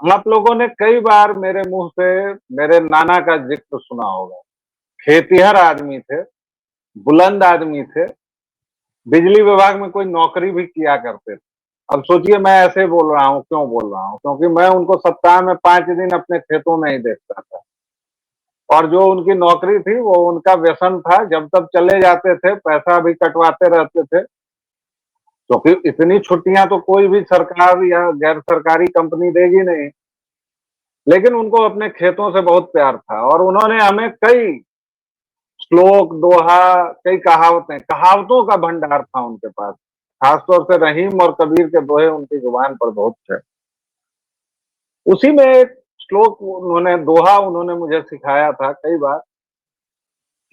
आप लोगों ने कई बार मेरे मुंह से मेरे नाना का जिक्र सुना होगा। खेतिहर आदमी थे, बुलंद आदमी थे, बिजली विभाग में कोई नौकरी भी किया करते थे। अब सोचिए मैं ऐसे बोल रहा हूँ, क्यों बोल रहा हूँ? क्योंकि मैं उनको सप्ताह में 5 दिन अपने खेतों में ही देखता था। और जो उनकी नौकरी थी वो उनका व्यसन था, जब तक चले जाते थे पैसा भी कटवाते रहते थे, क्योंकि इतनी छुट्टियां तो कोई भी सरकार या गैर सरकारी कंपनी देगी नहीं। लेकिन उनको अपने खेतों से बहुत प्यार था और उन्होंने हमें कई श्लोक, दोहा, कई कहावतों का भंडार था उनके पास। खासतौर से रहीम और कबीर के दोहे उनकी जुबान पर बहुत थे। उसी में एक श्लोक दोहा उन्होंने मुझे सिखाया था कई बार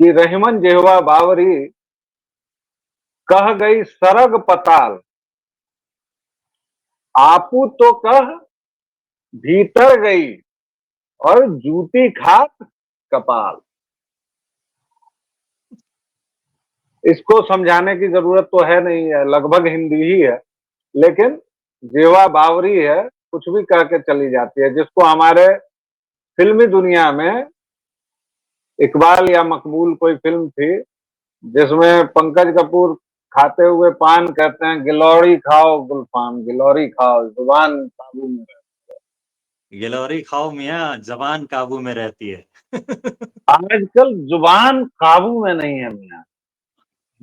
कि रहीमन जेहवा बावरी कह गई सरग पताल, आपू तो कह भीतर गई और जूती खात कपाल। इसको समझाने की जरूरत तो है नहीं है, लगभग हिंदी ही है, लेकिन जेवा बावरी है, कुछ भी कह के चली जाती है, जिसको हमारे फिल्मी दुनिया में इकबाल या मकबूल कोई फिल्म थी जिसमें पंकज कपूर खाते हुए पान कहते हैं, गिलौरी खाओ गुलफाम, गिलौरी खाओ, जुबान काबू में गिलौरी खाओ मियाँ, जबान काबू में रहती है। आजकल जुबान काबू में नहीं है मियाँ।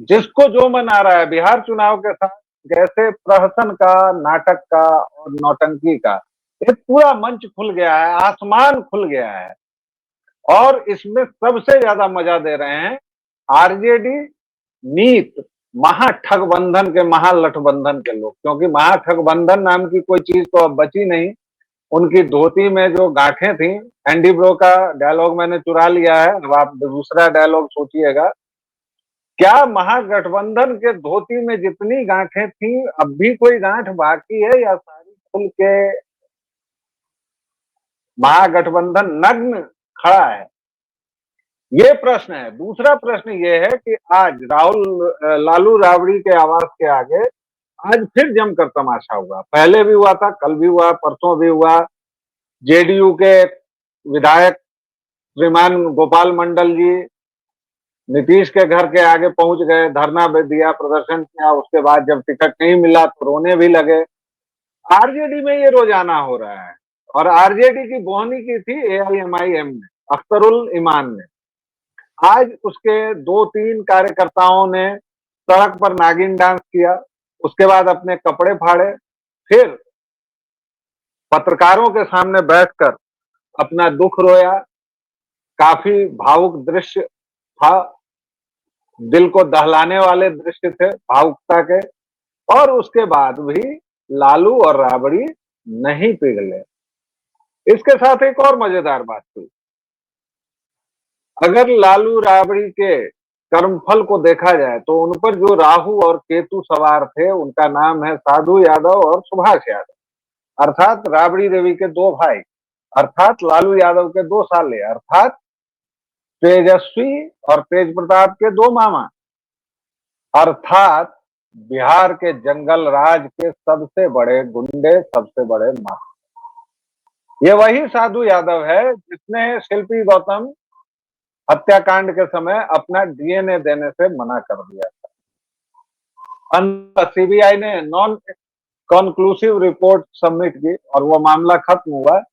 जिसको जो मन आ रहा है, बिहार चुनाव के साथ कैसे प्रहसन का, नाटक का और नौटंकी का एक पूरा मंच खुल गया है, आसमान खुल गया है। और इसमें सबसे ज्यादा मजा दे रहे हैं आरजेडी, नीत, महाठगबंधन के, महालठबंधन के लोग, क्योंकि महाठगबंधन नाम की कोई चीज तो अब बची नहीं। उनकी धोती में जो गांठें थी, एंडी ब्रो का डायलॉग मैंने चुरा लिया है, अब आप दूसरा डायलॉग सोचिएगा। क्या महागठबंधन के धोती में जितनी गांठें थी, अब भी कोई गांठ बाकी है या सारी खुल के महागठबंधन नग्न खड़ा है? ये प्रश्न है। दूसरा प्रश्न ये है कि आज लालू राबड़ी के आवास के आगे आज फिर जमकर तमाशा हुआ। पहले भी हुआ था, कल भी हुआ, परसों भी हुआ। जेडीयू के विधायक श्रीमान गोपाल मंडल जी नीतीश के घर के आगे पहुंच गए, धरना दिया, प्रदर्शन किया। उसके बाद जब टिकट नहीं मिला तो रोने भी लगे। आरजेडी में ये रोजाना हो रहा है। और आरजेडी की बोहनी की थी एआईएमआईएम ने, अख्तरुल ईमान ने। आज उसके 2-3 कार्यकर्ताओं ने सड़क पर नागिन डांस किया, उसके बाद अपने कपड़े फाड़े, फिर पत्रकारों के सामने बैठकर अपना दुख रोया। काफी भावुक दृश्य था, दिल को दहलाने वाले दृश्य थे भावुकता के। और उसके बाद भी लालू और राबड़ी नहीं पिघले। इसके साथ एक और मजेदार बात थी। अगर लालू राबड़ी के कर्मफल को देखा जाए तो उन पर जो राहु और केतु सवार थे, उनका नाम है साधु यादव और सुभाष यादव, अर्थात राबड़ी देवी के दो भाई, अर्थात लालू यादव के दो साले, अर्थात तेजस्वी और तेज प्रताप के दो मामा, अर्थात बिहार के जंगल राज के सबसे बड़े गुंडे, सबसे बड़े माफिया। ये वही साधु यादव है जिसने शिल्पी गौतम हत्याकांड के समय अपना डीएनए देने से मना कर दिया था। सीबीआई ने नॉन कंक्लूसिव रिपोर्ट सबमिट की और वो मामला खत्म हुआ,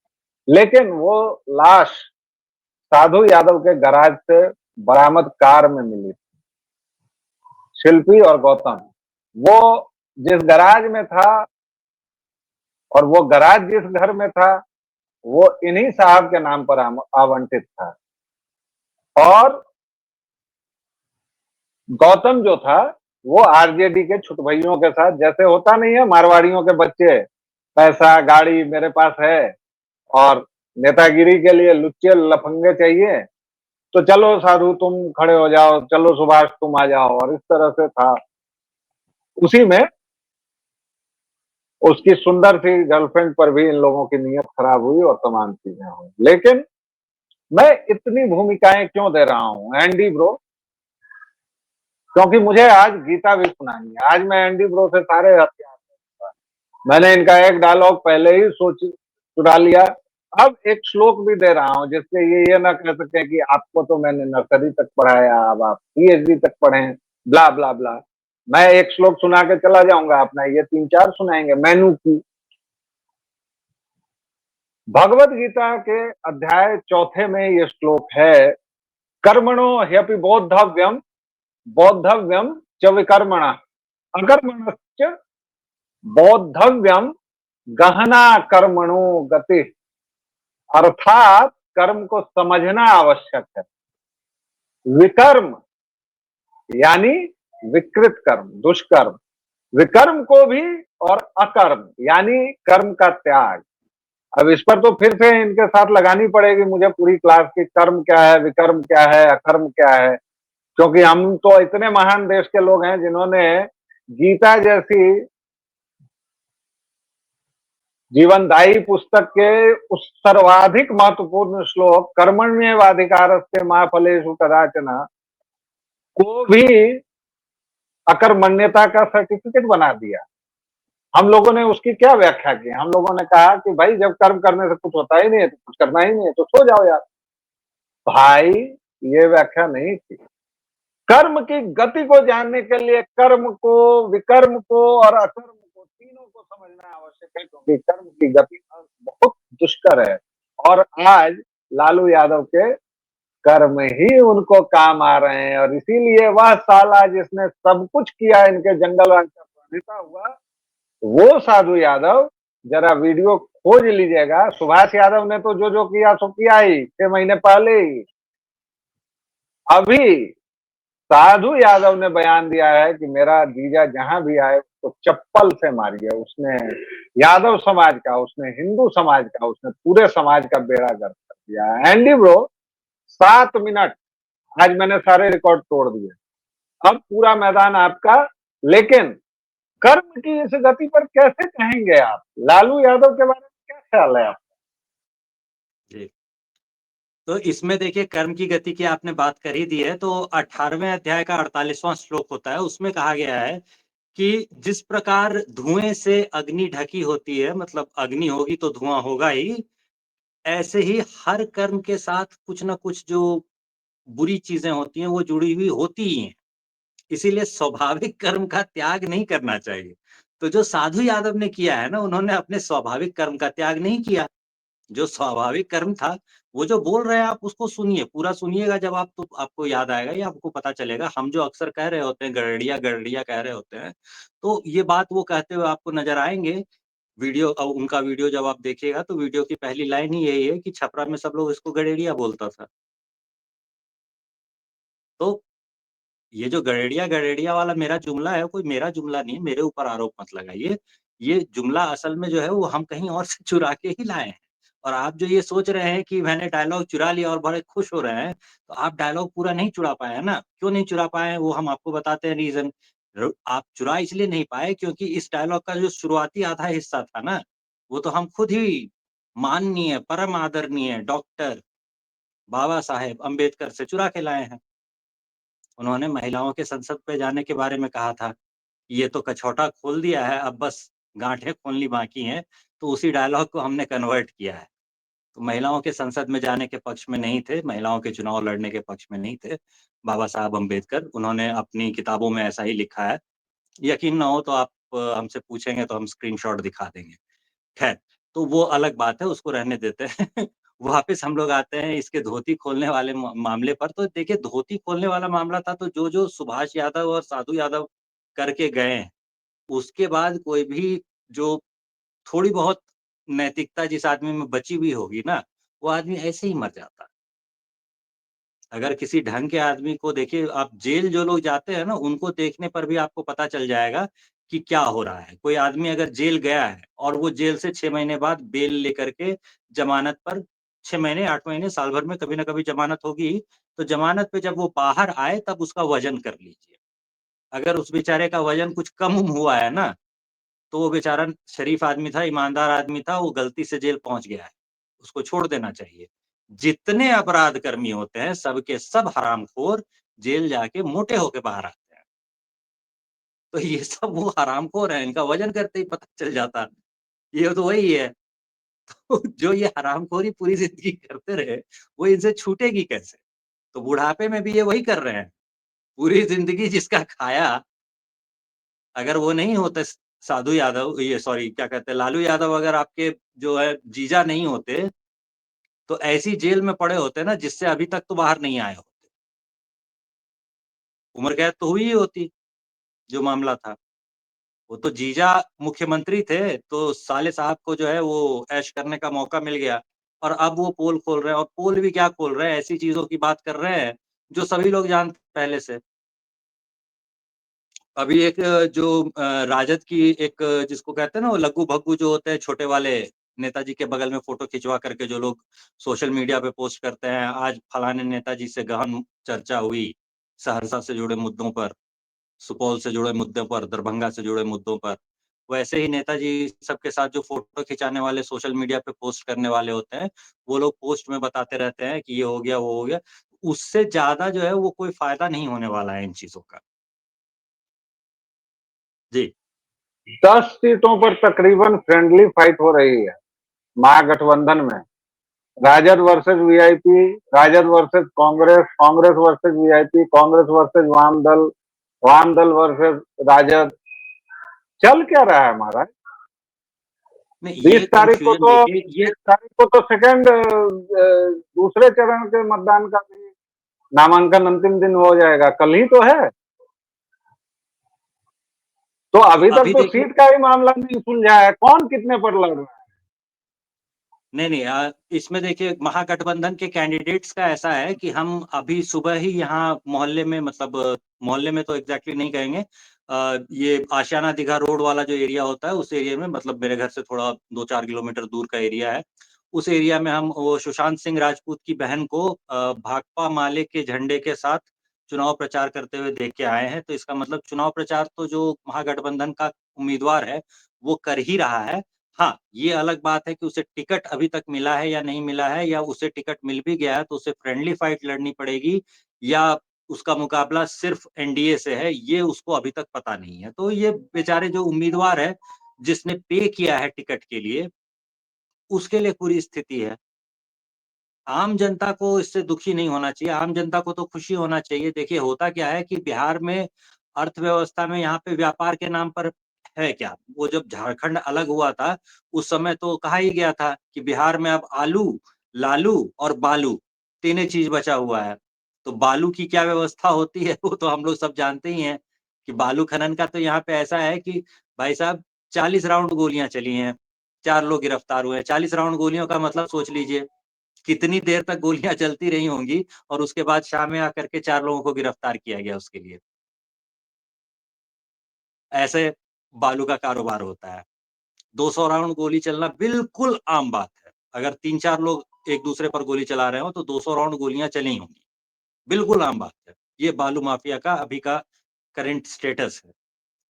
लेकिन वो लाश साधु यादव के गैराज से बरामद कार में मिली। शिल्पी और गौतम, वो जिस गैराज में था और वो गैराज जिस घर में था, वो इन्हीं साहब के नाम पर आवंटित था। और गौतम जो था वो आरजेडी के छुटभइयों के साथ, जैसे होता नहीं है मारवाड़ियों के बच्चे, पैसा गाड़ी मेरे पास है और नेतागिरी के लिए लुच्चे लफंगे चाहिए, तो चलो साधु तुम खड़े हो जाओ, चलो सुभाष तुम आ जाओ, और इस तरह से था। उसी में उसकी सुंदर सी गर्लफ्रेंड पर भी इन लोगों की नीयत खराब हुई और तमाम चीजें हुई। लेकिन मैं इतनी भूमिकाएं क्यों दे रहा हूं एंडी ब्रो? क्योंकि मुझे आज गीता भी सुनानी है। आज मैं एंडी ब्रो से सारे हथियार, मैंने इनका एक डायलॉग पहले ही चुरा लिया। अब एक श्लोक भी दे रहा हूं जिससे ये ना कह सके कि आपको तो मैंने नर्सरी तक पढ़ाया, अब आप पीएचडी तक पढ़े, ब्ला ब्ला ब्ला। मैं एक श्लोक सुना के चला जाऊंगा, अपना ये 3-4 सुनाएंगे मेनू की। भगवत गीता के अध्याय 4 में ये श्लोक है, कर्मणो ह्यपि बोद्धव्यम बोद्धव्यम च विकर्मण अकर्मणश्च बोद्धव्यम गहना कर्मणो गति। अर्थात कर्म को समझना आवश्यक है। विकर्म यानी विकृत कर्म, दुष्कर्म, विकर्म को भी, और अकर्म यानी कर्म का त्याग। अब इस पर तो फिर से इनके साथ लगानी पड़ेगी मुझे पूरी क्लास की, कर्म क्या है, विकर्म क्या है, अकर्म क्या है, क्योंकि हम तो इतने महान देश के लोग हैं जिन्होंने गीता जैसी जीवनदायी पुस्तक के उस सर्वाधिक महत्वपूर्ण श्लोक कर्मण्येवाधिकारस्ते मा फलेषु कदाचन को भी अकर्मण्यता का सर्टिफिकेट बना दिया। हम लोगों ने उसकी क्या व्याख्या की? हम लोगों ने कहा कि भाई जब कर्म करने से कुछ होता ही नहीं है तो कुछ करना ही नहीं है, तो सो जाओ यार। भाई ये व्याख्या नहीं थी। कर्म की गति को जानने के लिए कर्म को, विकर्म को और अकर्म को, तीनों को समझना आवश्यक है, क्योंकि कर्म की गति बहुत दुष्कर है। और आज लालू यादव के कर्म ही उनको काम आ रहे हैं, और इसीलिए वह साला जिसने सब कुछ किया इनके जंगल राज का प्रणेता हुआ, वो साधु यादव, जरा वीडियो खोज लीजिएगा। सुभाष यादव ने तो जो जो किया सो किया ही 6 महीने पहले ही। अभी साधु यादव ने बयान दिया है कि मेरा जीजा जहां भी आए तो चप्पल से मारिए। उसने यादव समाज का, उसने हिंदू समाज का, उसने पूरे समाज का बेड़ा गर्क कर दिया। एंडी ब्रो 7 मिनट, आज मैंने सारे रिकॉर्ड तोड़ दिए, अब पूरा मैदान आपका। लेकिन कर्म की इस गति पर कैसे कहेंगे आप? लालू यादव के बारे में क्या ख्याल है आपका? जी, तो इसमें देखिए कर्म की गति की आपने बात कर ही दी है, तो 18वें अध्याय का 48वां श्लोक होता है, उसमें कहा गया है कि जिस प्रकार धुएं से अग्नि ढकी होती है, मतलब अग्नि होगी तो धुआं होगा ही, ऐसे ही हर कर्म के साथ कुछ ना कुछ जो बुरी चीजें होती हैं वो जुड़ी हुई होती ही हैं। इसीलिए स्वाभाविक कर्म का त्याग नहीं करना चाहिए। तो जो साधु यादव ने किया है ना, उन्होंने अपने स्वाभाविक कर्म का त्याग नहीं किया। जो स्वाभाविक कर्म था, वो जो बोल रहे हैं आप उसको सुनिए, पूरा सुनिएगा, जब आप तो आपको याद आएगा या आपको पता चलेगा। हम जो अक्सर कह रहे होते हैं गड़रिया, गड़रिया कह रहे होते हैं, तो ये बात वो कहते हुए आपको नज़र आएँगे। उनका वीडियो जब आप देखिएगा तो वीडियो की पहली लाइन ही यही है कि छपरा में सब लोग इसको गड़ेड़िया बोलता था। तो ये जो गड़ेड़िया, गड़ेड़िया वाला मेरा जुमला है, कोई मेरा जुमला नहीं है, मेरे ऊपर आरोप मत लगाइए। ये जुमला असल में जो है वो हम कहीं और से चुरा के ही लाए हैं। और आप जो ये सोच रहे हैं कि मैंने डायलॉग चुरा लिया और बड़े खुश हो रहे हैं, तो आप डायलॉग पूरा नहीं चुरा पाए हैं ना। क्यों नहीं चुरा पाए हैं वो हम आपको बताते हैं रीज़न। र आप चुरा इसलिए नहीं पाए क्योंकि इस डायलॉग का जो शुरुआती आधा हिस्सा था ना, वो तो हम खुद ही माननीय, परम आदरणीय डॉक्टर बाबा साहेब अम्बेडकर से चुरा के लाए हैं। उन्होंने महिलाओं के संसद पे जाने के बारे में कहा था, ये तो कछौटा खोल दिया है, अब बस गाँठें खोलनी बाकी हैं, तो उसी डायलॉग को हमने कन्वर्ट किया है। तो महिलाओं के संसद में जाने के पक्ष में नहीं थे, महिलाओं के चुनाव लड़ने के पक्ष में नहीं थे, बाबा साहब अम्बेडकर। उन्होंने अपनी किताबों में ऐसा ही लिखा है। यकीन ना हो तो आप हमसे पूछेंगे तो हम स्क्रीनशॉट दिखा देंगे। खैर, तो वो अलग बात है, उसको रहने देते हैं। वापिस हम लोग आते हैं इसके धोती खोलने वाले मामले पर। तो देखिए धोती खोलने वाला मामला था, तो जो-जो सुभाष यादव और साधु यादव करके गए हैं, उसके बाद कोई भी जो थोड़ी बहुत नैतिकता जिस आदमी में बची हुई होगी ना, वो आदमी ऐसे ही मर जाता। अगर किसी ढंग के आदमी को देखिए, आप जेल जो लोग जाते हैं ना, उनको देखने पर भी आपको पता चल जाएगा कि क्या हो रहा है। कोई आदमी अगर जेल गया है और वो जेल से 6 महीने बाद बेल लेकर के ज़मानत पर, 6 महीने, 8 महीने, साल भर में कभी न कभी ज़मानत होगी ही, तो ज़मानत पे जब वो बाहर आए तब उसका वज़न कर लीजिए। अगर उस बेचारे का वज़न कुछ कम हुआ है ना, तो वो बेचारा शरीफ आदमी था, ईमानदार आदमी था, वो गलती से जेल पहुँच गया है। उसको छोड़ देना चाहिए। जितने अपराध कर्मी होते हैं, सब के सब हरामखोर जेल जाके मोटे होके बाहर आते हैं। तो ये सब वो हरामखोर हैं, इनका वज़न करते ही पता चल जाता। ये तो वही है। तो जो ये हरामखोरी पूरी ज़िंदगी करते रहे, वो इनसे छूटेगी कैसे? तो बुढ़ापे में भी ये वही कर रहे हैं। पूरी ज़िंदगी जिसका खाया, अगर वो नहीं होते साधु यादव, ये सॉरी क्या कहते हैं, लालू यादव अगर आपके जो है जीजा नहीं होते, तो ऐसी जेल में पड़े होते ना जिससे अभी तक तो बाहर नहीं आए होते। उम्र कैद तो हुई ही होती, जो मामला था। वो तो जीजा मुख्यमंत्री थे, तो साले साहब को जो है वो ऐश करने का मौका मिल गया और अब वो पोल खोल रहे हैं और पोल भी क्या खोल रहे हैं, ऐसी चीज़ों की बात कर रहे हैं, जो सभी लोग जानते हैं पहले से। अभी एक राजद की एक जिसको कहते हैं ना वो लग्गू-भग्गू जो होते हैं छोटे वाले, नेताजी के बगल में फ़ोटो खिंचवा करके जो लोग सोशल मीडिया पे पोस्ट करते हैं, आज फलाने नेताजी से गहन चर्चा हुई, सहरसा से जुड़े मुद्दों पर। सुपौल से जुड़े मुद्दों पर, दरभंगा से जुड़े मुद्दों पर। वैसे ही नेताजी सबके साथ जो फ़ोटो खिंचाने वाले सोशल मीडिया पे पोस्ट करने वाले होते हैं, वो लोग पोस्ट में बताते रहते हैं कि ये हो गया, वो हो गया। उससे ज़्यादा जो है वो कोई फ़ायदा नहीं होने वाला है इन चीज़ों का। जी। 10 सीटों पर तकरीबन फ्रेंडली फाइट हो रही है महागठबंधन में। RJD versus VIP, RJD versus Congress, Congress versus VIP, Congress versus वाम दल, वाम दल वर्सेस राजद। चल क्या रहा है हमारा? नहीं, बीस ये तारीख को कन्फ्यूज़न तो देखिए, ये 20 तारीख को तो सेकंड दूसरे चरण के मतदान का भी नामांकन अंतिम दिन हो जाएगा, कल ही तो है। तो तो अभी तक अभी तो देखिए, सीट का ही मामला नहीं सुलझा है, कौन कितने पर लड़ रहा है? नहीं, इसमें देखिए महागठबंधन के कैंडिडेट्स का ऐसा है कि हम अभी सुबह ही यहाँ मोहल्ले में, मतलब मोहल्ले में तो एग्ज़ैक्टली नहीं कहेंगे, ये आशियाना दीघा रोड वाला जो एरिया होता है, उस एरिया में, मतलब मेरे घर से थोड़ा 2-4 किलोमीटर दूर का एरिया है। उस एरिया में हम वो सुशांत सिंह राजपूत की बहन को भाकपा माले के झंडे के साथ चुनाव प्रचार करते हुए देख के आए हैं। तो इसका मतलब चुनाव प्रचार तो जो महागठबंधन का उम्मीदवार है, वो कर ही रहा है। हाँ, ये अलग बात है कि उसे टिकट अभी तक मिला है या नहीं मिला है, या उसे टिकट मिल भी गया है तो उसे फ्रेंडली फाइट लड़नी पड़ेगी, या उसका मुकाबला सिर्फ एनडीए से है, ये उसको अभी तक पता नहीं है। तो ये बेचारे जो उम्मीदवार है, जिसने पे किया है टिकट के लिए, उसके लिए पूरी स्थिति है। आम जनता को इससे दुखी नहीं होना चाहिए, आम जनता को तो खुशी होना चाहिए। देखिए, होता क्या है कि बिहार में अर्थव्यवस्था में यहाँ पे व्यापार के नाम पर है क्या? वो जब झारखंड अलग हुआ था, उस समय तो कहा ही गया था कि बिहार में अब आलू, लालू और बालू, तीनें चीज़ बचा हुआ है। तो बालू की क्या व्यवस्था होती है, वो तो हम लोग सब जानते ही हैं कि बालू खनन का तो यहाँ पे ऐसा है कि भाई साहब 40 राउंड गोलियाँ चली हैं, 4 लोग गिरफ्तार हुए हैं। 40 राउंड गोलियों का मतलब सोच लीजिए कितनी देर तक गोलियाँ चलती रही होंगी और उसके बाद शाम में आकर के 4 लोगों को गिरफ्तार किया गया उसके लिए। ऐसे बालू का कारोबार होता है। 200 राउंड गोली चलना बिल्कुल आम बात है। अगर 3-4 लोग एक दूसरे पर गोली चला रहे हों तो 200 राउंड गोलियाँ चली होंगी। बिल्कुल आम बात है। ये बालू माफिया का अभी का करंट स्टेटस है।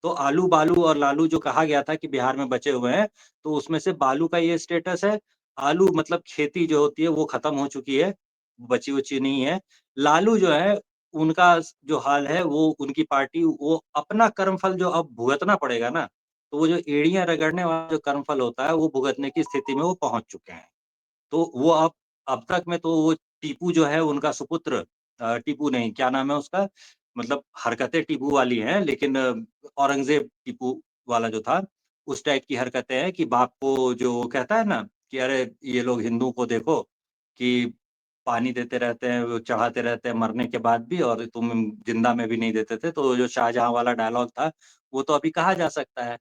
तो आलू-बालू और लालू जो कहा गया था कि बिहार में बचे हुए हैं, तो उसमें से बालू का ये स्टेटस है। आलू मतलब खेती जो होती है वो खत्म हो चुकी है, बची-वची नहीं है। लालू जो है उनका जो हाल है वो उनकी पार्टी वो अपना कर्मफल जो अब भुगतना पड़ेगा ना, तो वो जो एड़ियाँ रगड़ने वाला जो कर्मफल होता है वो भुगतने की स्थिति में वो पहुँच चुके हैं। तो वो अब तक में तो वो टीपू जो है उनका सुपुत्र, टीपू नहीं क्या नाम है उसका? मतलब हरकतें टीपू वाली हैं लेकिन औरंगज़ेब टीपू वाला जो था, उस टाइप की हरकतें हैं कि बाप को जो कहता है ना कि अरे ये लोग हिंदू को देखो कि पानी देते रहते हैं, वो चढ़ाते रहते हैं मरने के बाद भी और तुम ज़िंदा में भी नहीं देते थे। तो जो शाहजहाँ वाला डायलॉग था, वो तो अभी कहा जा सकता है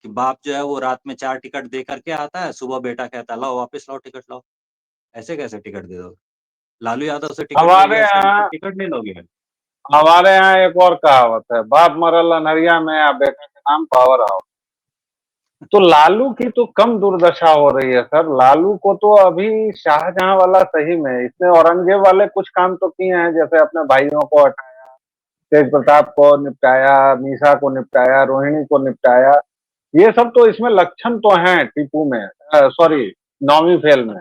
कि बाप जो है वो रात में 4 टिकट दे कर के आता है, सुबह बेटा कहता है, "लाओ वापस लाओ टिकट लाओ।" ऐसे कैसे टिकट दे दोगे? लालू यादव से टिकट ले हमारे लिया, इसका मतलब यहाँ टिकट नहीं लोगे? हमारे यहाँ एक और कहावत है, बाप मरल अनहरिया में या बेटा के नाम पावर हाउस। तो लालू की तो कम दुर्दशा हो रही है सर। लालू को तो अभी शाहजहां वाला सही में, इसने औरंगजेब वाले कुछ काम तो किए हैं, जैसे अपने भाइयों को हटाया, तेज प्रताप को निपटाया, मीसा को निपटाया, रोहिणी को निपटाया। ये सब तो इसमें लक्षण तो हैं टीपू में, सॉरी, नौवीं फेल में।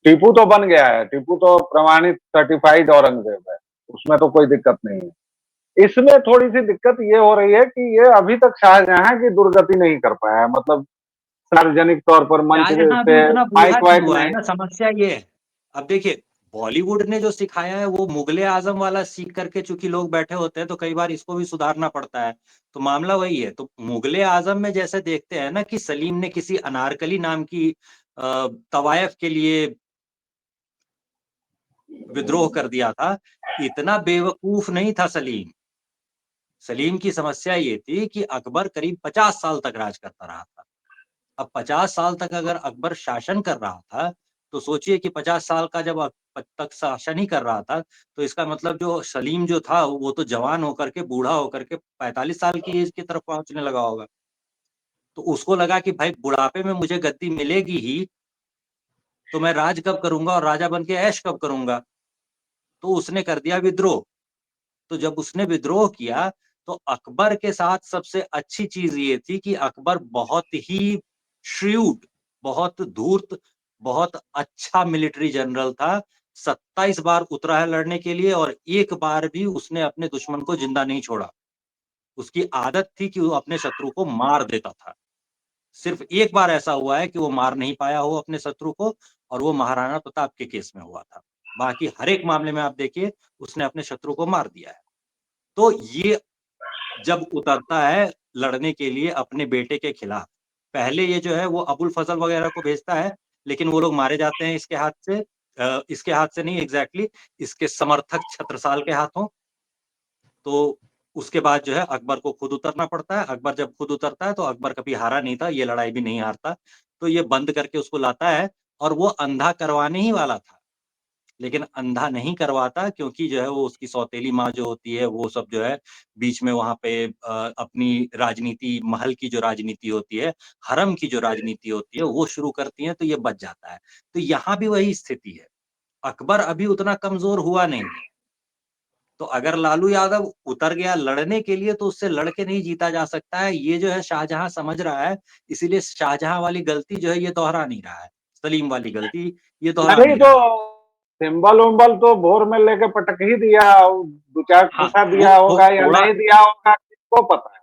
टीपू तो बन गया है, टीपू तो प्रमाणित सर्टिफाइड औरंगजेब है, उसमें तो कोई दिक्कत नहीं है। इसमें थोड़ी सी दिक्कत ये हो रही है कि ये अभी तक शाहजहां की दुर्गति नहीं कर पाया है। मतलब सार्वजनिक तौर पर मंच शाहजहां भी पे उतना बूढ़ा माइक क्यों वाइक हुआ है नहीं। ना, समस्या ये है। अब देखिए, बॉलीवुड ने जो सिखाया है वो मुगले आजम वाला सीख करके चूंकि लोग बैठे होते हैं तो कई बार इसको भी सुधारना पड़ता है। तो मामला वही है। तो मुगले आजम में जैसे देखते हैं ना कि सलीम ने किसी अनारकली नाम की तवायफ के लिए विद्रोह कर दिया था, इतना बेवकूफ नहीं था सलीम। सलीम की समस्या ये थी कि अकबर करीब 50 साल तक राज करता रहा था। अब 50 साल तक अगर अकबर शासन कर रहा था, तो सोचिए कि 50 साल का जब तक शासन ही कर रहा था, तो इसका मतलब जो सलीम जो था, वो तो जवान होकर के, बूढ़ा होकर के 45 साल की एज की तरफ पहुँचने लगा होगा। तो उसको लगा कि भाई बुढ़ापे में मुझे गद्दी मिलेगी ही, तो मैं राज कब करूँगा और राजा बन के ऐश कब करूँगा? तो उसने कर दिया विद्रोह। तो जब उसने विद्रोह किया, तो अकबर के साथ सबसे अच्छी चीज़ ये थी कि अकबर बहुत ही shrewd, बहुत धूर्त, बहुत अच्छा मिलिट्री जनरल था। 27 बार उतरा है लड़ने के लिए और एक बार भी उसने अपने दुश्मन को जिंदा नहीं छोड़ा। उसकी आदत थी कि वो अपने शत्रु को मार देता था। सिर्फ एक बार ऐसा हुआ है कि वो मार नहीं पाया हो अपने शत्रु को, और वो महाराणा प्रताप के केस में हुआ था। बाकी हर एक मामले में आप देखिए, उसने अपने शत्रु को मार दिया है। तो ये जब उतरता है लड़ने के लिए अपने बेटे के खिलाफ, पहले ये जो है वो अबुल फजल वगैरह को भेजता है, लेकिन वो लोग मारे जाते हैं इसके हाथ से। इसके हाथ से नहीं एग्जैक्टली, इसके समर्थक छत्रसाल के हाथों। तो उसके बाद जो है अकबर को खुद उतरना पड़ता है। अकबर जब खुद उतरता है तो अकबर कभी हारा नहीं था, ये लड़ाई भी नहीं हारता। तो ये बंद करके उसको लाता है, और वो अंधा करवाने ही वाला था। लेकिन अंधा नहीं करवाता, क्योंकि जो है वो उसकी सौतेली माँ जो होती है वो सब जो है बीच में वहाँ पे अपनी राजनीति, महल की जो राजनीति होती है, हरम की जो राजनीति होती है वो शुरू करती है, तो ये बच जाता है। तो यहाँ भी वही स्थिति है। अकबर अभी उतना कमजोर हुआ नहीं है। तो अगर लालू यादव उतर गया लड़ने के लिए तो उससे लड़ के नहीं जीता जा सकता है, ये जो है शाहजहां समझ रहा है। इसीलिए शाहजहां वाली गलती जो है ये दोहरा नहीं रहा है, सलीम वाली गलती ये दोहरा नहीं नहीं तो रहा है। सिंबल उम्बल तो भोर में लेके पटक ही दिया, दो चार हाँ, ठूठा वो दिया होगा या थोड़ा, नहीं दिया होगा, किसको पता है।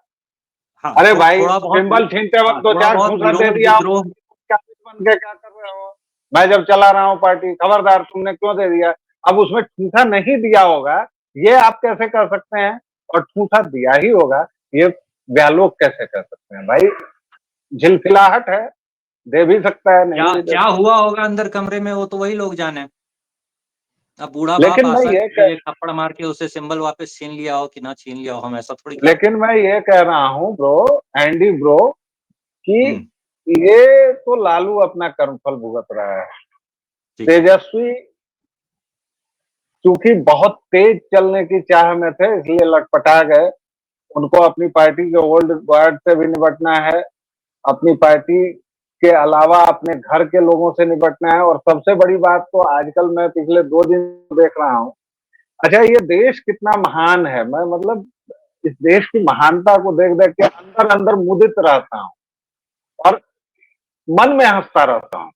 हाँ, अरे भाई थोड़ा बहुत सिंबल छीनते वक्त हाँ, दो थोड़ा चार बहुत ठूठा दे विरोध दिया होगा, विद्रोह। क्या बन के क्या कर रहे हो, मैं जब चला रहा हूँ पार्टी, खबरदार तुमने क्यों दे दिया। अब उसमें ठूठा नहीं दिया होगा, ये आप कैसे कर सकते हैं, और ठूठा दिया ही होगा, ये व्यालोक कैसे कर सकते हैं भाई। झिलफिलाहट है, दे भी सकता है, क्या नहीं भी दे क्या सकता। हुआ होगा अंदर कमरे में, वो तो वही लोग जाने। अब बूढ़ा बाप लेकिन आ मैं ये सकता है एक थप्पड़ मार के उसे सिंबल वापस छीन लिया हो कि ना छीन लिया हो, हम ऐसा थोड़ी कह लेकिन मैं ये कह रहा हूँ ब्रो, एंडी ब्रो, कि हम्म, ये तो लालू अपना कर्मफल भुगत रहा है। ठीक है। तेजस्वी चूंकि बहुत तेज चलने की चाह में थे इसलिए लटपटा गए। उनको अपनी पार्टी के ओल्ड गार्ड से भी निपटना है, अपनी पार्टी के अलावा अपने घर के लोगों से निपटना है, और सबसे बड़ी बात तो आजकल मैं पिछले 2 दिन देख रहा हूँ। अच्छा, ये देश कितना महान है, मैं मतलब इस देश की महानता को देख देख के अंदर अंदर मुदित रहता हूँ और मन में हंसता रहता हूँ।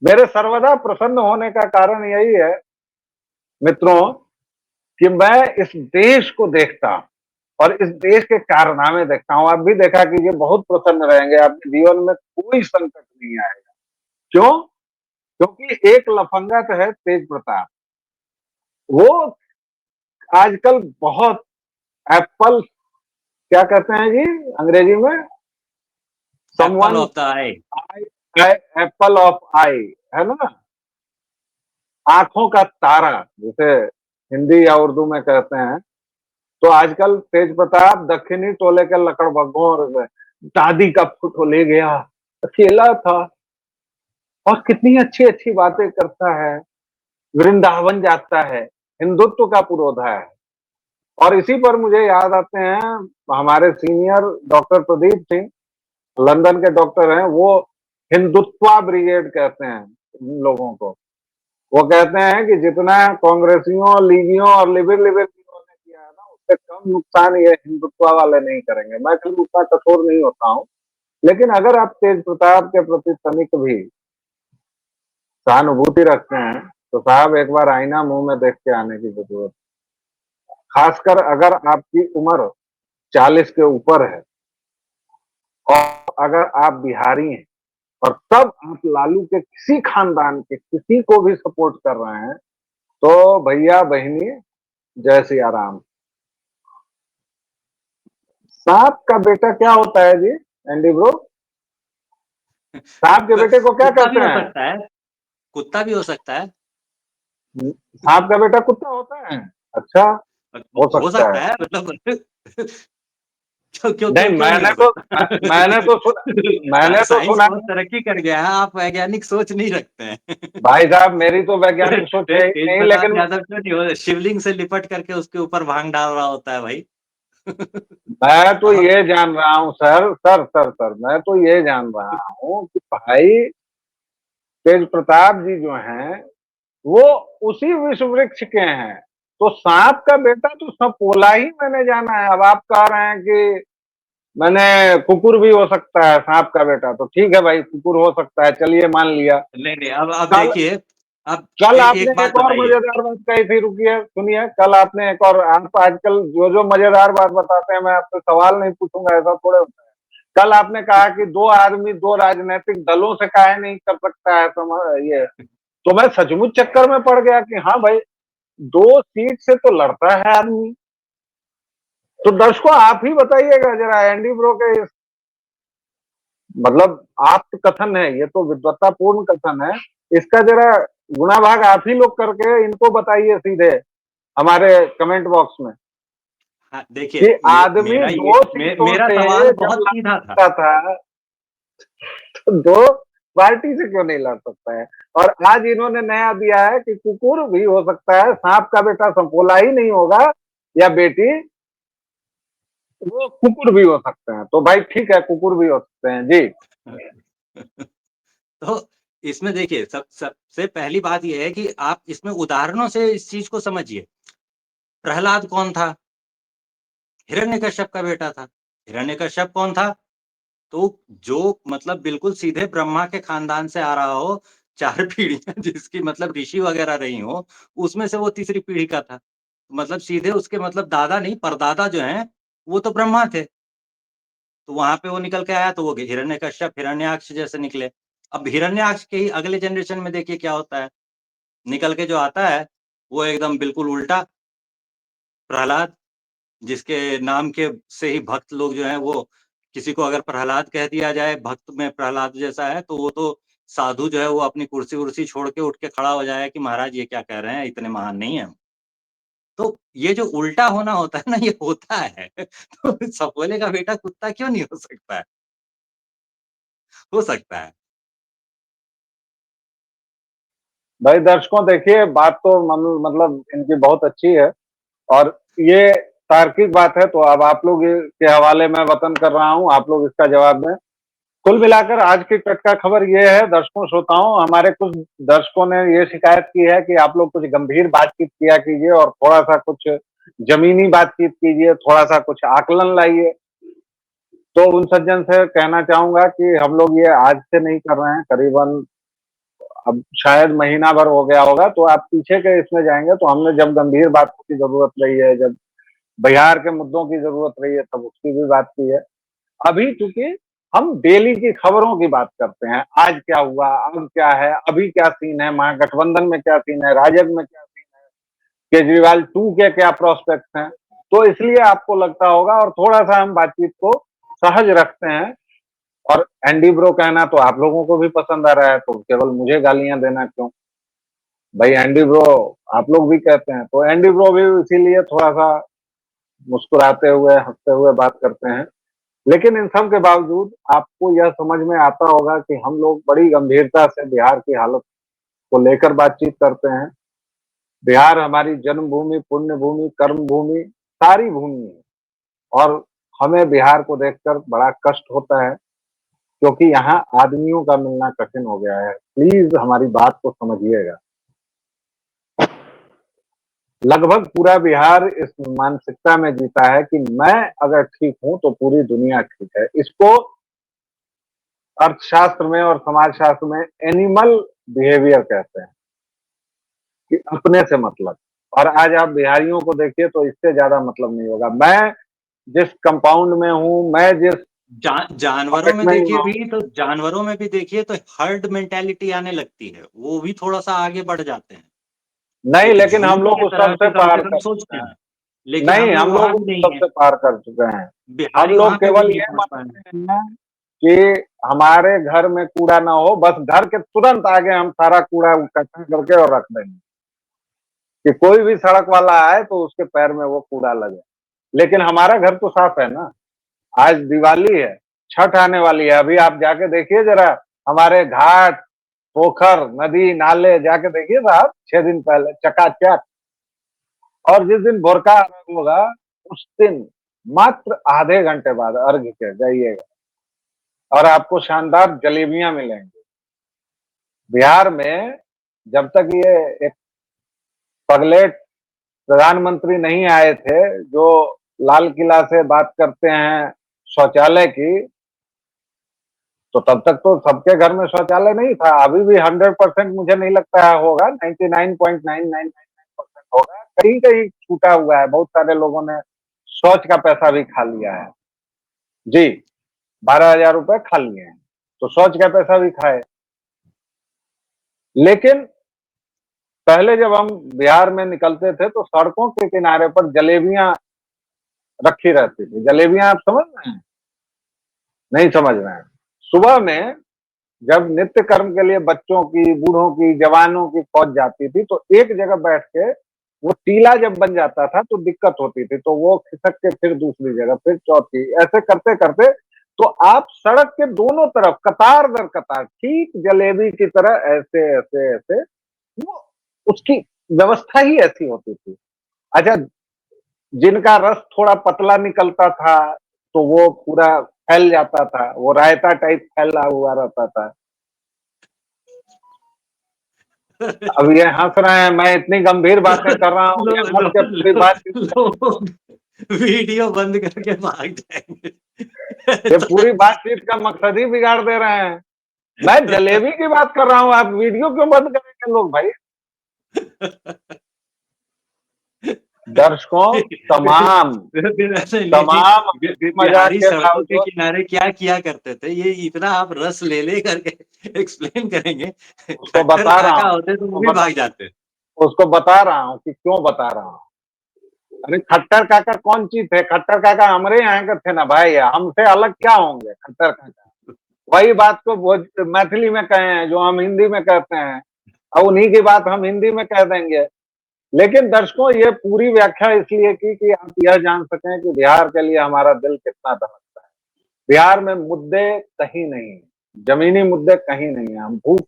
मेरे सर्वदा प्रसन्न होने का कारण यही है मित्रों, कि मैं इस देश को देखता हूं और इस देश के कारनामे देखता हूं। आप भी देखा कि ये बहुत प्रसन्न रहेंगे, आपके जीवन में कोई संकट नहीं आएगा। क्यों? क्योंकि एक लफंगत है तेज प्रताप, वो आजकल बहुत एप्पल, क्या कहते हैं जी अंग्रेजी में, apple someone of the eye. Apple of eye, है ना, आंखों का तारा जिसे हिंदी या उर्दू में कहते हैं। तो आजकल तेज प्रताप दक्षिणी टोले के लकड़बग्घों और दादी का फोटो ले गया, अकेला था और कितनी अच्छी अच्छी बातें करता है, वृंदावन जाता है, हिंदुत्व का पुरोधा है। और इसी पर मुझे याद आते हैं हमारे senior doctor Pradeep Singh, London के डॉक्टर हैं वो, हिंदुत्वा ब्रिगेड कहते हैं इन लोगों को। वो कहते हैं कि जितना कांग्रेसियों, लीगियों और लिबिर लिबेरियों ने किया है ना, उससे कम नुकसान ये हिंदुत्व वाले नहीं करेंगे। मैं कभी उतना कठोर नहीं होता हूँ, लेकिन अगर आप तेज प्रताप के प्रति तनिक भी सहानुभूति रखते हैं तो साहब एक बार आईना मुंह में देख के आने की जरूरत, खासकर अगर आपकी उम्र 40 के ऊपर है। और अगर आप बिहारी हैं और तब आप लालू के किसी खानदान के किसी को भी सपोर्ट कर रहे हैं, तो भैया बहिनी जय सिया राम। सांप का बेटा क्या होता है जी एंडी ब्रो? सांप के बेटे को क्या कुत्ता भी कहते हो हैं? सकता है, कुत्ता भी हो सकता है। सांप का बेटा कुत्ता होता है? अच्छा, हो हो सकता है। सकता है मतलब क्यों क्यों नहीं, क्यों क्यों नहीं हो सकता? मैंने तो साइंस सुना बहुत तरक्की कर गया है, आप वैज्ञानिक सोच नहीं रखते हैं। भाई साहब, मेरी तो वैज्ञानिक सोच है ही तेज नहीं, प्रताप लेकिन यादव क्यों नहीं हो, शिवलिंग से लिपट करके उसके ऊपर भांग डाल रहा होता है भाई। मैं तो और ये जान रहा हूँ सर, मैं तो ये जान रहा हूँ कि भाई तेज प्रताप जी जो हैं वो उसी विश्व वृक्ष के हैं। तो सांप का बेटा तो सपोला ही मैंने जाना है। अब आप कह रहे हैं कि मैंने कुकुर भी हो सकता है सांप का बेटा, तो ठीक है भाई, कुकुर हो सकता है, चलिए मान लिया। नहीं नहीं, अब कल देखिए, अब कल आपने एक बात एक और बताइए। मजेदार बात कही थी, रुकिए सुनिए। कल आपने एक और, आप आजकल जो जो मजेदार बात बताते हैं, मैं आपसे सवाल नहीं पूछूंगा, ऐसा थोड़े होता है। कल आपने कहा कि दो आदमी दो राजनीतिक दलों से काहे नहीं कर सकता है ये। तो मैं सचमुच चक्कर में पड़ गया कि हाँ भाई, दो सीट से तो लड़ता है आदमी। तो दर्शकों आप ही बताइएगा जरा, एंडी ब्रो के मतलब आप कथन है, ये तो विद्वत्तापूर्ण कथन है, इसका जरा गुणाभाग आप ही लोग करके इनको बताइए सीधे हमारे कमेंट बॉक्स में हाँ, देखिए, कि आदमी मेरा ये दो सीटों मेरा से सवाल जब बहुत सीधा था। लड़ता था तो दो पार्टी से क्यों नहीं लड़ सकता है? और आज इन्होंने नया दिया है कि कुकुर भी हो सकता है, सांप का बेटा संपोला ही नहीं होगा, या बेटी वो कुकुर भी हो सकते हैं। तो भाई ठीक है, कुकुर भी हो सकते हैं जी। तो इसमें देखिए, सबसे पहली बात ये है कि आप इसमें उदाहरणों से इस चीज को समझिए। प्रहलाद कौन था? हिरण्यकश्यप का बेटा था। हिरण्यकश्यप कौन था? तो जो मतलब बिल्कुल सीधे ब्रह्मा के खानदान से आ रहा हो, 4 पीढ़ियाँ जिसकी मतलब ऋषि वगैरह रही हो, उसमें से वो तीसरी पीढ़ी का था। मतलब सीधे उसके मतलब दादा नहीं, परदादा जो हैं, वो तो ब्रह्मा थे। तो वहाँ पे वो निकल के आया, तो वो हिरण्यकश्यप, हिरण्याक्ष जैसे निकले। अब हिरण्याक्ष के ही अगले जनरेशन में देखिए क्या होता है, निकल के जो आता है, वो एकदम बिल्कुल उल्टा प्रहलाद, जिसके नाम के से ही भक्त लोग जो हैं वो, किसी को अगर प्रहलाद कह दिया जाए, भक्त में प्रहलाद जैसा है, तो वो तो साधु जो है वो अपनी कुर्सी-वुर्सी छोड़ के उठ के खड़ा हो जाए कि महाराज ये क्या कह रहे हैं, इतने महान नहीं है हम। तो ये जो उल्टा होना होता है ना, ये होता है। तो सपोले का बेटा कुत्ता क्यों नहीं हो सकता है? हो सकता है। भाई दर्शकों देखिए, बात तो मतलब इनकी बहुत अच्छी है, और ये तार्किक बात है। तो अब आप लोग के हवाले में वतन कर रहा हूं, आप लोग इसका जवाब दें। कुल मिलाकर आज की टटका खबर ये है दर्शकों श्रोताओं, हमारे कुछ दर्शकों ने ये शिकायत की है कि आप लोग कुछ गंभीर बातचीत किया कीजिए और थोड़ा सा कुछ जमीनी बातचीत कीजिए, थोड़ा सा कुछ आकलन लाइए। तो उन सज्जन से कहना चाहूंगा कि हम लोग ये आज से नहीं कर रहे हैं, करीबन अब शायद महीना भर हो गया होगा। तो आप पीछे के इसमें जाएंगे तो हमने जब गंभीर बातों की जरूरत रही है, जब बिहार के मुद्दों की जरूरत रही है, तब उसकी भी बात की है। अभी चूंकि हम डेली की खबरों की बात करते हैं, आज क्या हुआ, अब क्या है, अभी क्या सीन है, महागठबंधन में क्या सीन है, राजग में क्या सीन है, केजरीवाल 2 के क्या प्रोस्पेक्ट हैं। तो इसलिए आपको लगता होगा, और थोड़ा सा हम बातचीत को सहज रखते हैं। और एंडी ब्रो कहना तो आप लोगों को भी पसंद आ रहा है, तो केवल मुझे गालियां देना क्यों? भाई एंडी ब्रो आप लोग भी कहते हैं, तो एंडी ब्रो भी इसीलिए थोड़ा सा मुस्कुराते हुए हंसते हुए बात करते हैं। लेकिन इन सब के बावजूद आपको यह समझ में आता होगा कि हम लोग बड़ी गंभीरता से बिहार की हालत को लेकर बातचीत करते हैं। बिहार हमारी जन्मभूमि, पुण्य भूमि, कर्म भूमि, सारी भूमि है। और हमें बिहार को देखकर बड़ा कष्ट होता है, क्योंकि यहाँ आदमियों का मिलना कठिन हो गया है। प्लीज हमारी बात को समझिएगा। लगभग पूरा बिहार इस मानसिकता में जीता है कि मैं अगर ठीक हूं तो पूरी दुनिया ठीक है। इसको अर्थशास्त्र में और समाजशास्त्र में एनिमल बिहेवियर कहते हैं, कि अपने से मतलब। और आज आप बिहारियों को देखिए तो इससे ज्यादा मतलब नहीं होगा। मैं जिस कंपाउंड में हूं, मैं जिस जानवरों में देखिए भी तो जानवरों में भी देखिए तो हर्ड मेंटालिटी आने लगती है, वो भी थोड़ा-सा आगे बढ़ जाते हैं। नहीं, एक लेकिन हम झुंड लोग की उस तरह सबसे से कम पार कर सोचते चुके हैं। हैं, लेकिन हम नहीं, लोग हम वहाँ लोग भी उस नहीं हैं, सबसे पार कर चुके हैं। हम बिहारी लोग वहाँ पे भी केवल नहीं ये पहुँच पाए हैं। मानते हैं कि हमारे घर में कूड़ा ना हो, बस घर के तुरंत आगे हम सारा कूड़ा इकट्ठा करके और रख देंगे कि कोई भी सड़क वाला आए तो उसके पैर में वो कूड़ा लगे। लेकिन हमारा घर तो साफ है ना। आज दिवाली है, छठ आने वाली है, अभी आप जाके देखिए जरा हमारे घाट, पोखर, नदी, नाले जाके देखिए साहब 6 दिन पहले चकाचक। और जिस दिन भोरका अर्घ होगा उस दिन मात्र आधे घंटे बाद अर्घ के जाइएगा और आपको शानदार जलेबियां मिलेंगी। बिहार में जब तक ये एक पगलेट प्रधानमंत्री नहीं आए थे जो लाल किला से बात करते हैं शौचालय की, तो तब तक तो सबके घर में शौचालय नहीं था। अभी भी 100% मुझे नहीं लगता है होगा, 99.9999% होगा। कहीं कहीं छूटा हुआ है, बहुत सारे लोगों ने शौच का पैसा भी खा लिया है। जी, 12,000 रुपए खा लिए हैं, तो शौच का पैसा भी खाए। लेकिन पहले जब हम बिहार में निकलते थे तो सड़कों के किनारे पर जलेबियां रखी रहती थी। जलेबियां आप समझ रहे हैं? नहीं समझ रहे हैं। सुबह में जब नित्य कर्म के लिए बच्चों की, बूढ़ों की, जवानों की फौज जाती थी तो एक जगह बैठ के वो टीला जब बन जाता था तो दिक्कत होती थी, तो वो खिसक के फिर दूसरी जगह, फिर चौथी, ऐसे करते करते तो आप सड़क के दोनों तरफ कतार दर कतार ठीक जलेबी की तरह ऐसे ऐसे ऐसे वो उसकी व्यवस्था ही ऐसी होती थी। अच्छा, जिनका रस थोड़ा पतला निकलता था तो वो पूरा फैल जाता था, वो रायता टाइप फैला हुआ रहता था। अब ये हंस रहे हैं, मैं इतनी गंभीर बातें कर रहा हूँ, लो ये हंस लो के पूरी लो बातचीत लोग वीडियो बंद करके भाग जाएंगे। ये पूरी बातचीत का मकसद ही बिगाड़ दे रहे हैं। मैं जलेबी की बात कर रहा हूँ, आप वीडियो क्यों बंद करेंगे लोग भाई? दर्शकों, तमाम नहीं जी, तमाम हंसी मजाक बिहारी के सड़कों के बावजूद किनारे क्या किया करते थे, ये इतना आप रस ले करके एक्सप्लेन करेंगे, उसको खट्टर बता रहा काका हूँ, होते तो वो भी भाग जाते। उसको बता रहा हूँ कि क्यों बता रहा हूँ। अरे खट्टर काका कौन चीज थे? खट्टर काका हमारे यहाँ के थे ना भाई, हमसे अलग क्या होंगे खट्टर काका? वही बात को मैथिली में कहे हैं जो हम हिंदी में कहते हैं, और उन्हीं की बात हम हिंदी में कह देंगे। लेकिन दर्शकों, ये पूरी व्याख्या इसलिए की कि आप यह जान सकें कि बिहार के लिए हमारा दिल कितना धड़कता है। बिहार में मुद्दे कहीं नहीं, जमीनी मुद्दे कहीं नहीं है। हम भूख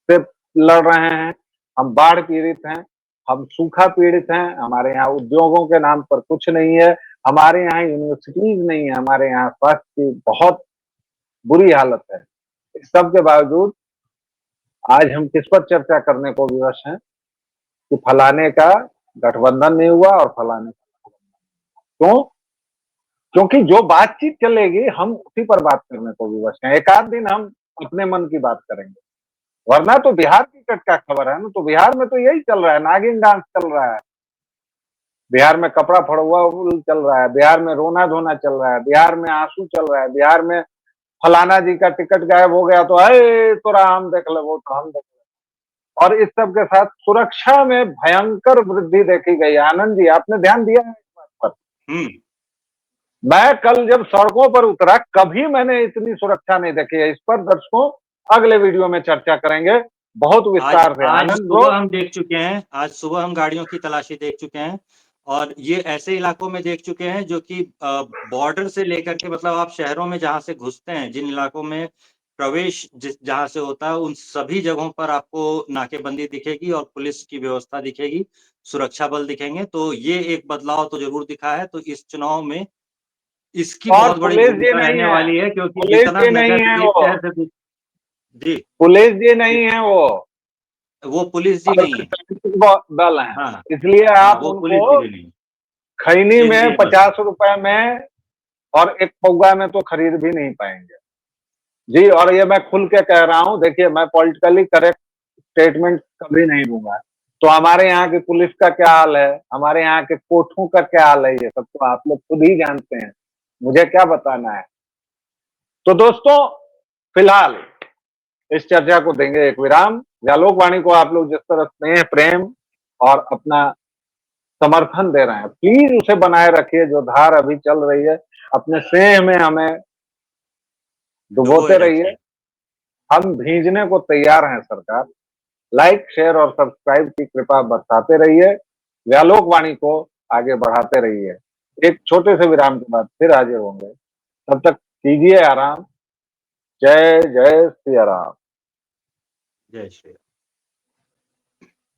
से लड़ रहे हैं, हम बाढ़ पीड़ित हैं, हम सूखा पीड़ित हैं, हमारे यहाँ उद्योगों के नाम पर कुछ नहीं है, हमारे यहाँ यूनिवर्सिटीज नहीं है, हमारे यहाँ स्वास्थ्य की बहुत बुरी हालत है। इस सब के बावजूद आज हम किस पर चर्चा करने को विवश हैं कि फलाने का गठबंधन नहीं हुआ और फलाने का। क्यों? क्योंकि जो बातचीत चलेगी हम उसी पर बात करने को विवश हैं। एक आध दिन हम अपने मन की बात करेंगे, वरना तो बिहार की कट का खबर है ना। तो बिहार में तो यही चल रहा है, नागिन डांस चल रहा है, बिहार में कपड़ा फड़ुआ चल रहा है, बिहार में रोना धोना चल रहा है, बिहार में आंसू चल रहा है, बिहार में फलाना जी का टिकट गायब हो गया तो अरे तोरा हम देख ले, वो तो हम देख ले। और इस सब के साथ सुरक्षा में भयंकर वृद्धि देखी गई। आनंद जी, आपने ध्यान दिया है इस बात पर? हम्म। मैं कल जब सड़कों पर उतरा, कभी मैंने इतनी सुरक्षा नहीं देखी है। इस पर दर्शकों अगले वीडियो में चर्चा करेंगे बहुत आज विस्तार से। आज आनंद ब्रो, सुबह हम देख चुके हैं, आज सुबह हम गाड़ियों की तलाशी देख चुके हैं और ये ऐसे इलाकों में देख चुके हैं जो कि बॉर्डर से लेकर के मतलब आप शहरों में जहां से घुसते हैं, जिन इलाकों में प्रवेश जहां से होता है उन सभी जगहों पर आपको नाकेबंदी दिखेगी और पुलिस की व्यवस्था दिखेगी, सुरक्षा बल दिखेंगे। तो ये एक बदलाव तो जरूर दिखा है। तो इस चुनाव में इसकी और बहुत बड़ी पुलिस जी भूमिका नहीं रहने है, वाली है, क्योंकि पुलिस जितना जी नहीं नगद है एक वो, शहर से जी पुलिस जी नहीं है वो पुलिस जी नहीं है। वो दल है। हाँ इसलिए हाँ, आप वो उनको पुलिस जी भी नहीं, खैनी में केंद्रीय बल है। 50 रुपए में और एक पौवा में तो खरीद भी नहीं पाएंगे जी। और ये मैं खुल के कह रहा हूँ, देखिए मैं पॉलिटिकली करेक्ट स्टेटमेंट कभी नहीं दूंगा। तो हमारे यहाँ की पुलिस का क्या हाल है, हमारे यहाँ के कोर्टों का क्या हाल है, ये सब तो आप लोग खुद ही जानते हैं, मुझे क्या बताना है। तो दोस्तों, फिलहाल इस चर्चा को देंगे एक विराम। व्यालोक वाणी को आप लोग जिस तरह स्नेह, प्रेम और अपना समर्थन दे रहे हैं, प्लीज उसे बनाए रखिए। जो धार अभी चल रही है, अपने स्नेह में हमें डुबोए डुबोते रहिए। रखिए। हम भीजने को तैयार हैं सरकार। लाइक, शेयर और सब्सक्राइब की कृपा बरसाते रहिए। व्यालोक वाणी को आगे बढ़ाते रहिए। एक छोटे से विराम के बाद फिर हाजिर होंगे। तब तक कीजिए आराम। जय जय सिया राम। जय श्री राम।